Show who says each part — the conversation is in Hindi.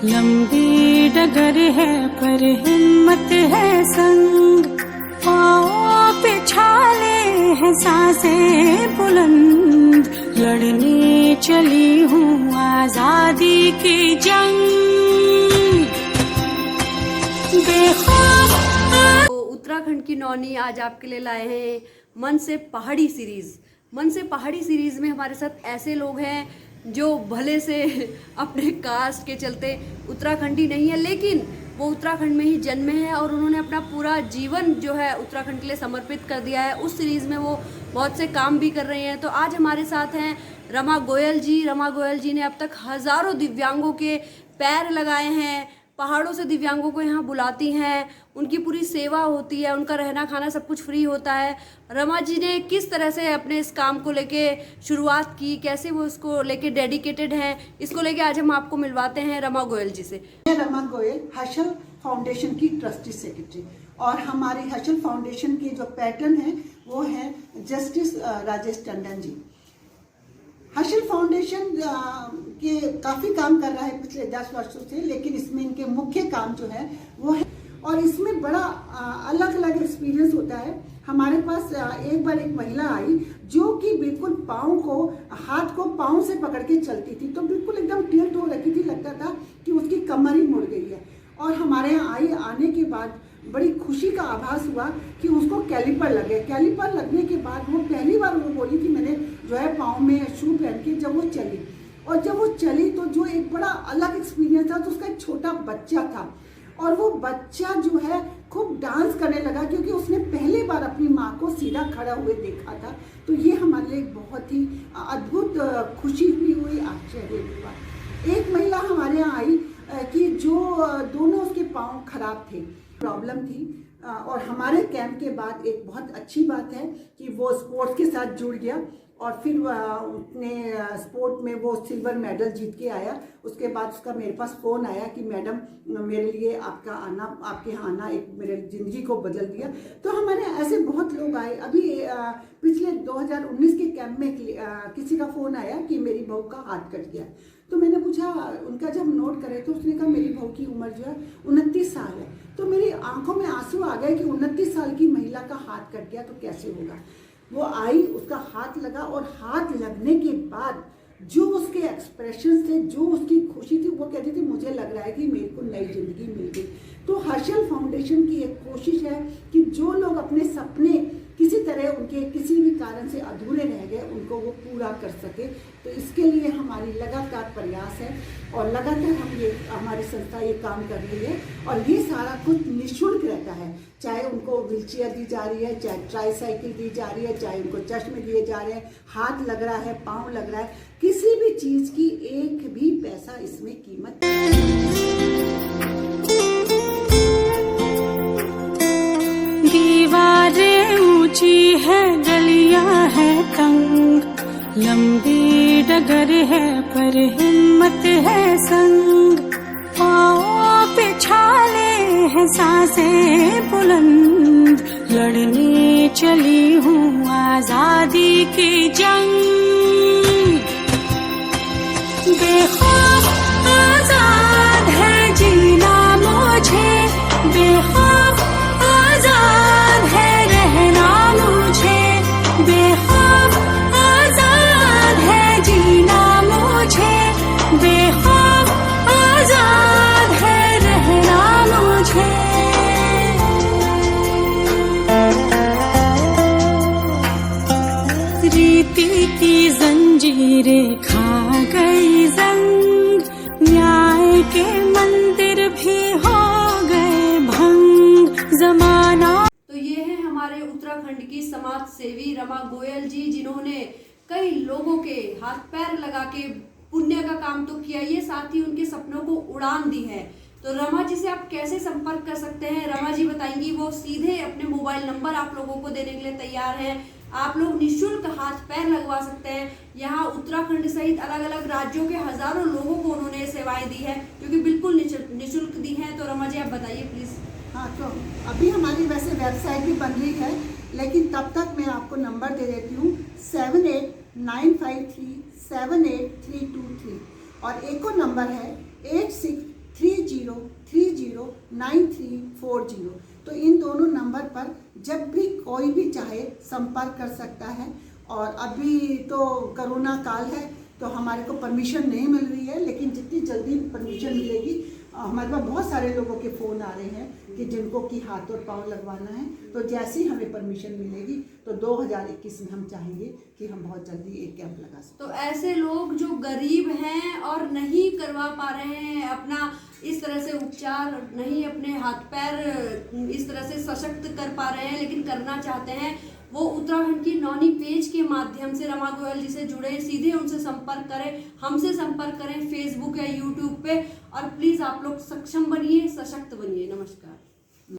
Speaker 1: लंबी डगर है पर हिम्मत है संग, पाँव पे छाले हैं सांसें बुलंद, लड़ने चली हूँ आजादी की जंग।
Speaker 2: तो उत्तराखंड की नौनी आज आपके लिए लाए हैं मन से पहाड़ी सीरीज। मन से पहाड़ी सीरीज में हमारे साथ ऐसे लोग हैं जो भले से अपने कास्ट के चलते उत्तराखंडी नहीं है, लेकिन वो उत्तराखंड में ही जन्मे हैं और उन्होंने अपना पूरा जीवन जो है उत्तराखंड के लिए समर्पित कर दिया है। उस सीरीज़ में वो बहुत से काम भी कर रहे हैं। तो आज हमारे साथ हैं रमा गोयल जी। रमा गोयल जी ने अब तक हज़ारों दिव्यांगों के पैर लगाए हैं, पहाड़ों से दिव्यांगों को यहाँ बुलाती हैं, उनकी पूरी सेवा होती है, उनका रहना खाना सब कुछ फ्री होता है। रमा जी ने किस तरह से अपने इस काम को लेके शुरुआत की, कैसे वो इसको लेके डेडिकेटेड हैं, इसको लेके आज हम आपको मिलवाते हैं रमा गोयल जी से।
Speaker 3: मैं रमा गोयल, हर्षल फाउंडेशन की ट्रस्टी सेक्रेटरी, और हमारी हर्षल फाउंडेशन के जो पैटर्न है वो है जस्टिस राजेश टंडन जी। हर्षल फाउंडेशन के काफ़ी काम कर रहा है पिछले 10 वर्षों से, लेकिन इसमें इनके मुख्य काम जो है वो है, और इसमें बड़ा अलग अलग एक्सपीरियंस होता है। हमारे पास एक बार एक महिला आई जो कि बिल्कुल हाथ को पाँव से पकड़ के चलती थी, तो बिल्कुल एकदम टिल्ट हो रखी थी, लगता था कि उसकी कमर ही मुड़ गई है। और हमारे यहाँ आने के बाद बड़ी खुशी का आभास हुआ कि उसको कैलिपर लगे। कैलिपर लगने के बाद वो पहली बार वो बोली कि मैंने जो है पाँव में शू पहन के जब वो चली, और जब वो चली तो जो एक बड़ा अलग एक्सपीरियंस था, तो उसका एक छोटा बच्चा था और वो बच्चा जो है खूब डांस करने लगा, क्योंकि उसने पहली बार अपनी माँ को सीधा खड़ा हुए देखा था। तो ये हमारे लिए बहुत ही अद्भुत खुशी भी हुई, आश्चर्य हुआ। एक महिला हमारे यहाँ आई कि जो दोनों उसके पाँव खराब थे, प्रॉब्लम थी, और हमारे कैंप के बाद एक बहुत अच्छी बात है कि वो स्पोर्ट्स के साथ जुड़ गया और फिर उसने स्पोर्ट में वो सिल्वर मेडल जीत के आया। उसके बाद उसका मेरे पास फ़ोन आया कि मैडम मेरे लिए आपके यहाँ आना एक मेरे ज़िंदगी को बदल दिया। तो हमारे ऐसे बहुत लोग आए। अभी पिछले 2019 के कैंप में किसी का फ़ोन आया कि मेरी बहू का हाथ कट गया। तो मैंने पूछा उनका, जब नोट करे तो उसने कहा मेरी बहू की उम्र जो है 29 साल है। तो मेरी आंखों में आंसू आ गए कि 29 साल की महिला का हाथ कट गया तो कैसे होगा। वो आई, उसका हाथ लगा, और हाथ लगने के बाद जो उसके एक्सप्रेशन थे, जो उसकी खुशी थी, वो कहती थी मुझे लग रहा है कि मेरे को नई जिंदगी मिल गई। तो हर्षल फाउंडेशन की एक कोशिश है कि जो लोग अपने सपने किसी तरह उनके किसी भी कारण से अधूरे रह गए उनको वो पूरा कर सके। तो इसके लिए हमारी लगातार प्रयास है और लगातार हमारी संस्था ये काम कर रही है, और ये सारा कुछ निःशुल्क रहता है। चाहे उनको व्हीलचेयर दी जा रही है, चाहे ट्राईसाइकिल दी जा रही है, चाहे उनको चश्मे दिए जा रहे हैं, हाथ लग रहा है, पाँव लग रहा है, किसी भी चीज़ की एक भी पैसा इसमें कीमत
Speaker 1: दीवारें ऊंची है, गलियां है तंग, लंबी डगर है पर हिम्मत है संग, पाँव पे छाले हैं सांसें बुलंद, लड़ने चली हूँ आजादी की जंग। बेखौफ आजाद है जीना मुझे, बेखौफ आजाद है रहना मुझे, बेखौफ आजाद है जीना मुझे, बेखौफ आजाद है रहना मुझे। रीति की जंजीरें खा गई जंग, न्याय के मंदिर भी हो गए भंग, जमाना।
Speaker 2: तो ये है हमारे उत्तराखंड की समाज सेवी रमा गोयल जी, जिन्होंने कई लोगों के हाथ पैर लगा के पुण्य का काम तो किया, ये साथ ही उनके सपनों को उड़ान दी है। तो रमा जी से आप कैसे संपर्क कर सकते हैं, रमा जी बताएंगी। वो सीधे अपने मोबाइल नंबर आप लोगों को देने के लिए तैयार हैं। आप लोग निःशुल्क हाथ पैर लगवा सकते हैं। यहाँ उत्तराखंड सहित अलग अलग राज्यों के हजारों लोगों को उन्होंने सेवाएं दी है, जो कि बिल्कुल निःशुल्क दी हैं। तो रमा जी आप बताइए प्लीज।
Speaker 3: हाँ, तो अभी हमारी वैसे वेबसाइट भी बन रही है, लेकिन तब तक मैं आपको नंबर दे देती हूँ 7895378323, और एक और नंबर है 30309340। तो इन दोनों नंबर पर जब भी कोई भी चाहे संपर्क कर सकता है। और अभी तो कोरोना काल है तो हमारे को परमिशन नहीं मिल रही है, लेकिन जितनी जल्दी परमिशन मिलेगी, हमारे पास बहुत सारे लोगों के फ़ोन आ रहे हैं कि जिनको कि हाथ और पाँव लगवाना है। तो जैसे ही हमें परमिशन मिलेगी तो 2021 में हम चाहेंगे कि हम बहुत जल्दी एक कैंप लगा सकें।
Speaker 2: तो ऐसे लोग जो गरीब हैं और नहीं करवा पा रहे हैं अपना इस तरह से उपचार, नहीं अपने हाथ पैर इस तरह से सशक्त कर पा रहे हैं, लेकिन करना चाहते हैं, वो उत्तराखंड की नौनी पेज के माध्यम से रमा गोयल जी से जुड़े, सीधे उनसे संपर्क करें, हमसे संपर्क करें फेसबुक या यूट्यूब पे। और प्लीज़ आप लोग सक्षम बनिए, सशक्त बनिए। नमस्कार।